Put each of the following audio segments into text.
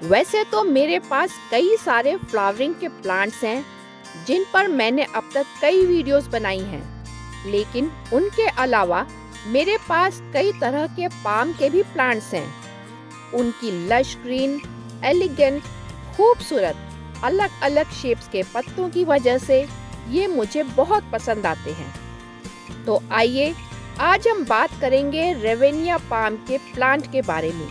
वैसे तो मेरे पास कई सारे फ्लावरिंग के प्लांट्स हैं जिन पर मैंने अब तक कई वीडियोस बनाई हैं, लेकिन उनके अलावा मेरे पास कई तरह के पाम के भी प्लांट्स हैं। उनकी लश ग्रीन, एलिगेंट, खूबसूरत अलग अलग शेप्स के पत्तों की वजह से ये मुझे बहुत पसंद आते हैं। तो आइए आज हम बात करेंगे रेवेनिया पाम के प्लांट के बारे में।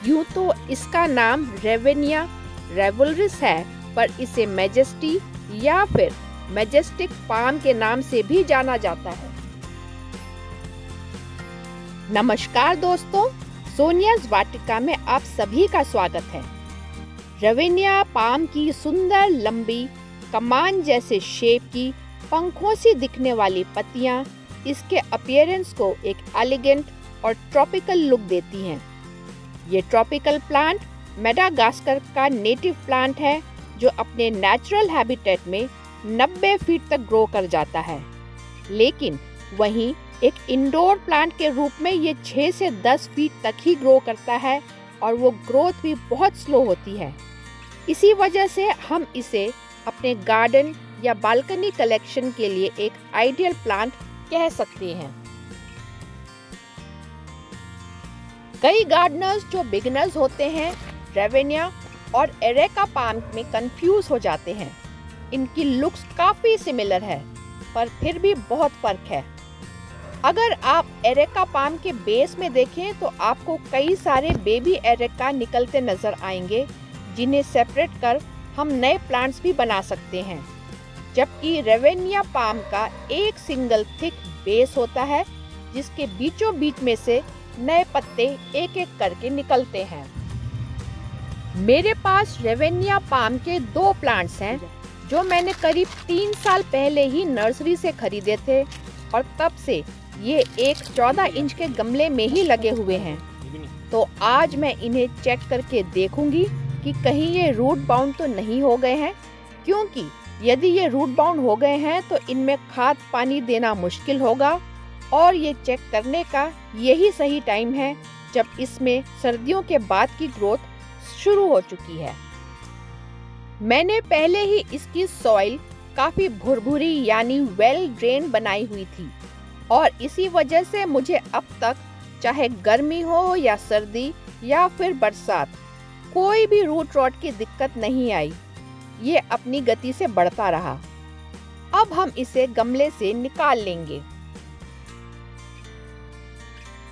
यूं तो इसका नाम रेवेनिया रेवुलरिस है, पर इसे मैजेस्टी या फिर मैजेस्टिक पाम के नाम से भी जाना जाता है। नमस्कार दोस्तों, सोनियाज वाटिका में आप सभी का स्वागत है। रेवेनिया पाम की सुंदर लंबी कमान जैसे शेप की पंखों सी दिखने वाली पत्तियां इसके अपीयरेंस को एक एलिगेंट और ट्रॉपिकल लुक देती हैं। ये ट्रॉपिकल प्लांट मेडागास्कर का नेटिव प्लांट है जो अपने नेचुरल हैबिटेट में 90 फीट तक ग्रो कर जाता है, लेकिन वहीं एक इंडोर प्लांट के रूप में ये 6 से 10 फीट तक ही ग्रो करता है और वो ग्रोथ भी बहुत स्लो होती है। इसी वजह से हम इसे अपने गार्डन या बालकनी कलेक्शन के लिए एक आइडियल प्लांट कह सकते हैं। कई गार्डनर्स जो बिगिनर्स होते हैं रेवेनिया और एरेका पाम में कंफ्यूज हो जाते हैं। इनकी लुक्स काफी सिमिलर है, पर फिर भी बहुत फर्क है। अगर आप एरेका पाम के बेस में देखें तो आपको कई सारे बेबी एरेका निकलते नजर आएंगे, जिन्हें सेपरेट कर हम नए प्लांट्स भी बना सकते हैं। जबकि रेवेनिया पाम का एक सिंगल थिक बेस होता है जिसके बीचों बीच में से नए पत्ते एक एक करके निकलते हैं। मेरे पास रेवेनिया पाम के 2 प्लांट्स हैं जो मैंने करीब 3 साल पहले ही नर्सरी से खरीदे थे और तब से ये एक 14 इंच के गमले में ही लगे हुए हैं। तो आज मैं इन्हें चेक करके देखूंगी कि कहीं ये रूट बाउंड तो नहीं हो गए हैं, क्योंकि यदि ये रूट बाउंड हो गए हैं तो इनमें खाद पानी देना मुश्किल होगा और ये चेक करने का यही सही टाइम है जब इसमें सर्दियों के बाद की ग्रोथ शुरू हो चुकी है। मैंने पहले ही इसकी सॉइल काफी भुरभुरी यानी वेल ड्रेन बनाई हुई थी और इसी वजह से मुझे अब तक चाहे गर्मी हो या सर्दी या फिर बरसात, कोई भी रूट रॉट की दिक्कत नहीं आई। ये अपनी गति से बढ़ता रहा। अब हम इसे गमले से निकाल लेंगे।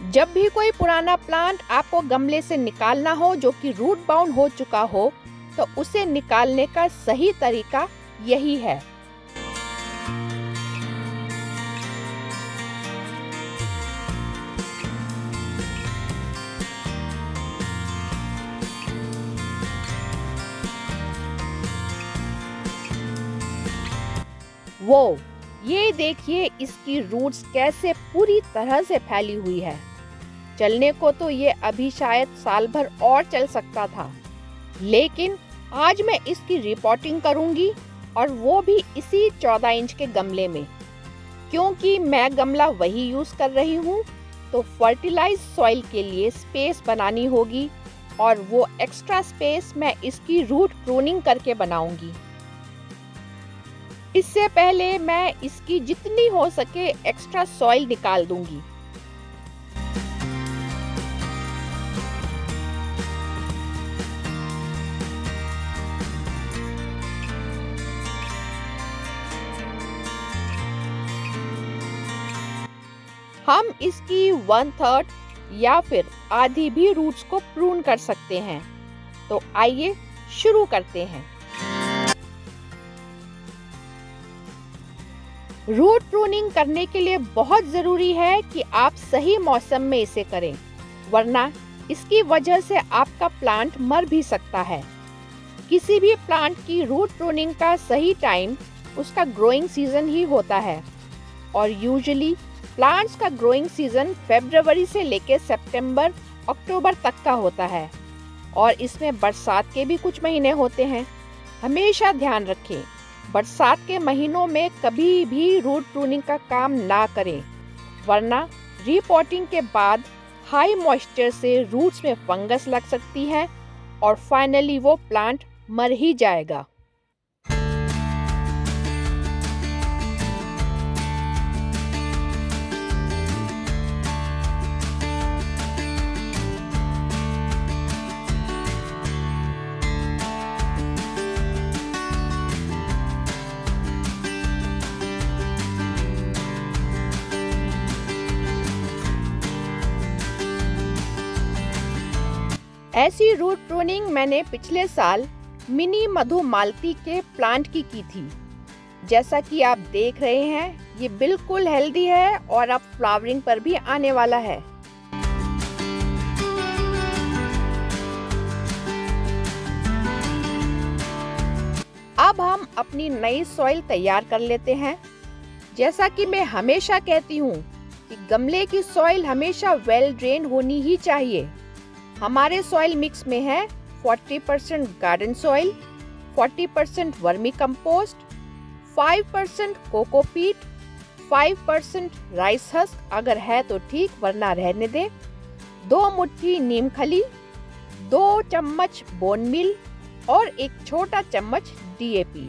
जब भी कोई पुराना प्लांट आपको गमले से निकालना हो जो कि रूट बाउंड हो चुका हो, तो उसे निकालने का सही तरीका यही है। वो ये देखिए इसकी रूट्स कैसे पूरी तरह से फैली हुई है। चलने को तो ये अभी शायद साल भर और चल सकता था, लेकिन आज मैं इसकी रिपोर्टिंग करूंगी और वो भी इसी 14 इंच के गमले में। क्योंकि मैं गमला वही यूज कर रही हूँ, तो फर्टिलाइज सॉइल के लिए स्पेस बनानी होगी और वो एक्स्ट्रा स्पेस मैं इसकी रूट प्रूनिंग करके बनाऊंगी। इससे पहले मैं इसकी जितनी हो सके एक्स्ट्रा सॉइल निकाल दूंगी। हम इसकी 1/3 या फिर आधी भी रूट्स को प्रून कर सकते हैं। तो आइए शुरू करते हैं। रूट प्रूनिंग करने के लिए बहुत ज़रूरी है कि आप सही मौसम में इसे करें, वरना इसकी वजह से आपका प्लांट मर भी सकता है। किसी भी प्लांट की रूट प्रूनिंग का सही टाइम उसका ग्रोइंग सीजन ही होता है और यूजुअली प्लांट्स का ग्रोइंग सीजन फरवरी से लेकर सितंबर अक्टूबर तक का होता है और इसमें बरसात के भी कुछ महीने होते हैं। हमेशा ध्यान रखें, बरसात के महीनों में कभी भी रूट प्रूनिंग का काम ना करें, वरना रीपॉटिंग के बाद हाई मॉइस्चर से रूट्स में फंगस लग सकती है और फाइनली वो प्लांट मर ही जाएगा। ऐसी रूट प्रूनिंग मैंने पिछले साल मिनी मधुमालती के प्लांट की थी। जैसा कि आप देख रहे हैं, ये बिल्कुल हेल्दी है और अब फ्लावरिंग पर भी आने वाला है। अब हम अपनी नई सॉइल तैयार कर लेते हैं। जैसा कि मैं हमेशा कहती हूँ कि गमले की सॉइल हमेशा वेल ड्रेन होनी ही चाहिए। हमारे सॉइल मिक्स में है 40% garden soil, 40% vermi compost, 5% cocopeat, 5% rice husk अगर है तो ठीक, वरना रहने दें, 2 मुट्ठी नीम खली, 2 चम्मच बोन मील और 1 छोटा चम्मच DAP।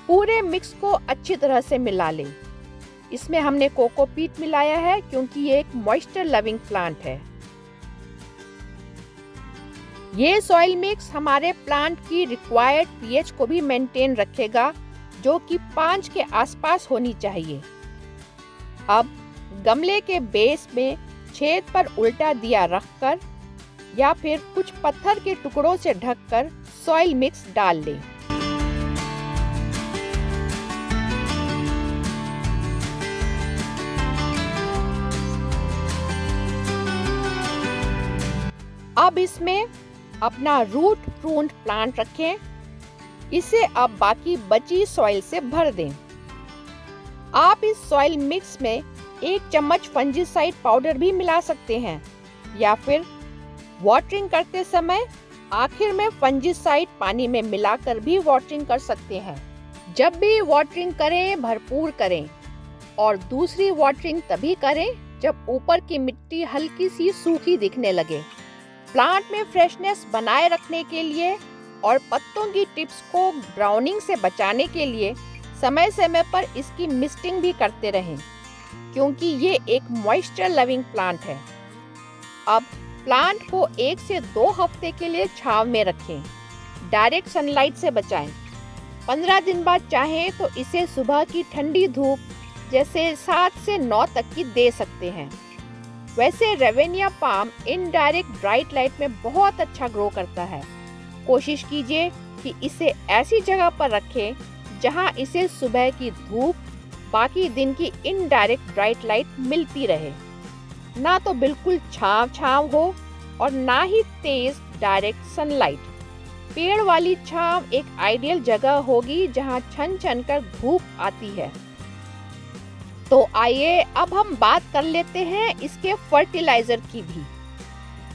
पूरे मिक्स को अच्छी तरह से मिला लें। इसमें हमने कोकोपीट मिलाया है क्योंकि ये एक मॉइस्चर लविंग प्लांट है। ये सॉइल मिक्स हमारे प्लांट की रिक्वायर्ड pH को भी मेंटेन रखेगा, जो कि 5 के आसपास होनी चाहिए। अब गमले के बेस में छेद पर उल्टा दिया रखकर या फिर कुछ पत्थर के टुकड़ों से ढककर सॉइल मिक्स डाल लें। अब इसमें अपना रूट प्रून्ड प्लांट रखें। इसे अब बाकी बची सॉइल से भर दें। आप इस सॉइल मिक्स में 1 चम्मच फंजीसाइड पाउडर भी मिला सकते हैं या फिर वाटरिंग करते समय आखिर में फंजीसाइड पानी में मिलाकर भी वाटरिंग कर सकते हैं। जब भी वाटरिंग करें भरपूर करें और दूसरी वाटरिंग तभी करें जब ऊपर की मिट्टी हल्की सी सूखी दिखने लगे। प्लांट में फ्रेशनेस बनाए रखने के लिए और पत्तों की टिप्स को ब्राउनिंग से बचाने के लिए समय समय पर इसकी मिस्टिंग भी करते रहें, क्योंकि ये एक मॉइस्चर लविंग प्लांट है। अब प्लांट को 1 से 2 हफ्ते के लिए छांव में रखें। डायरेक्ट सनलाइट से बचाएं। 15 दिन बाद चाहें तो इसे सुबह की ठंडी धूप जैसे 7 से 9 तक की दे सकते हैं। वैसे रेवेनिया पाम इनडायरेक्ट ब्राइट लाइट में बहुत अच्छा ग्रो करता है। कोशिश कीजिए कि इसे ऐसी जगह पर रखें जहां इसे सुबह की धूप, बाकी दिन की इनडायरेक्ट ब्राइट लाइट मिलती रहे। ना तो बिल्कुल छांव हो और ना ही तेज डायरेक्ट सनलाइट। पेड़ वाली छांव एक आइडियल जगह होगी जहां छन छन कर धूप आती है। तो आइए अब हम बात कर लेते हैं इसके फर्टिलाइजर की भी।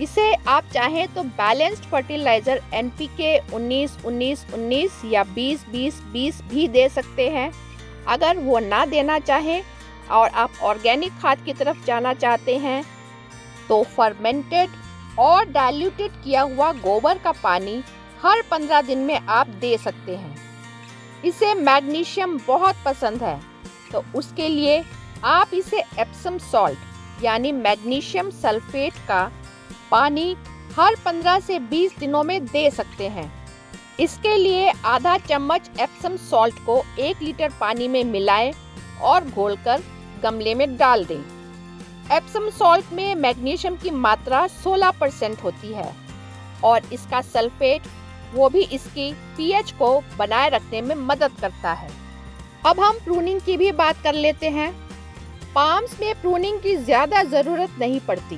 इसे आप चाहें तो बैलेंस्ड फर्टिलाइजर NPK 19-19-19 या 20-20-20 भी दे सकते हैं। अगर वो ना देना चाहें और आप ऑर्गेनिक खाद की तरफ जाना चाहते हैं तो फर्मेंटेड और डाइल्यूटेड किया हुआ गोबर का पानी हर 15 दिन में आप दे सकते हैं। इसे मैग्नीशियम बहुत पसंद है, तो उसके लिए आप इसे एप्सम सॉल्ट यानी मैग्नीशियम सल्फेट का पानी हर 15 से 20 दिनों में दे सकते हैं। इसके लिए आधा चम्मच एप्सम सॉल्ट को 1 लीटर पानी में मिलाएं और घोलकर गमले में डाल दें। एप्सम सॉल्ट में मैग्नीशियम की मात्रा 16% होती है और इसका सल्फेट वो भी इसकी pH को बनाए रखने में मदद करता है। अब हम प्रूनिंग की भी बात कर लेते हैं। पाम्स में प्रूनिंग की ज़्यादा ज़रूरत नहीं पड़ती,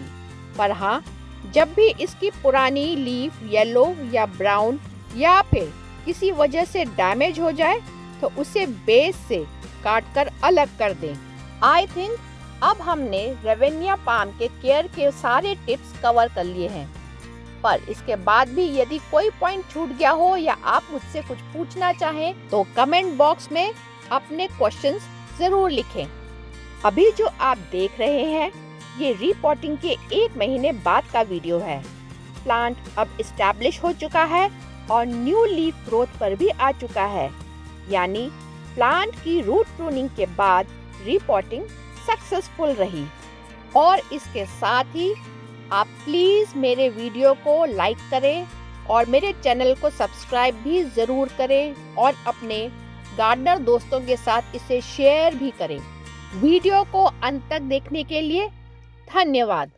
पर हाँ, जब भी इसकी पुरानी लीफ येलो या ब्राउन या फिर किसी वजह से डैमेज हो जाए तो उसे बेस से काटकर अलग कर दें। आई थिंक अब हमने रेवेनिया पाम के केयर के सारे टिप्स कवर कर लिए हैं, पर इसके बाद भी यदि कोई पॉइंट छूट गया हो या आप मुझसे कुछ पूछना चाहें तो कमेंट बॉक्स में अपने क्वेश्चंस जरूर लिखें। अभी जो आप देख रहे हैं ये रिपोर्टिंग के 1 महीने बाद का वीडियो है। प्लांट अब इस्टेब्लिश हो चुका है और न्यू लीफ ग्रोथ पर भी आ चुका है, यानी प्लांट की रूट प्रूनिंग के बाद रिपोर्टिंग सक्सेसफुल रही। और इसके साथ ही आप प्लीज़ मेरे वीडियो को लाइक करें और मेरे चैनल को सब्सक्राइब भी ज़रूर करें और अपने गार्डनर दोस्तों के साथ इसे शेयर भी करें। वीडियो को अंत तक देखने के लिए धन्यवाद।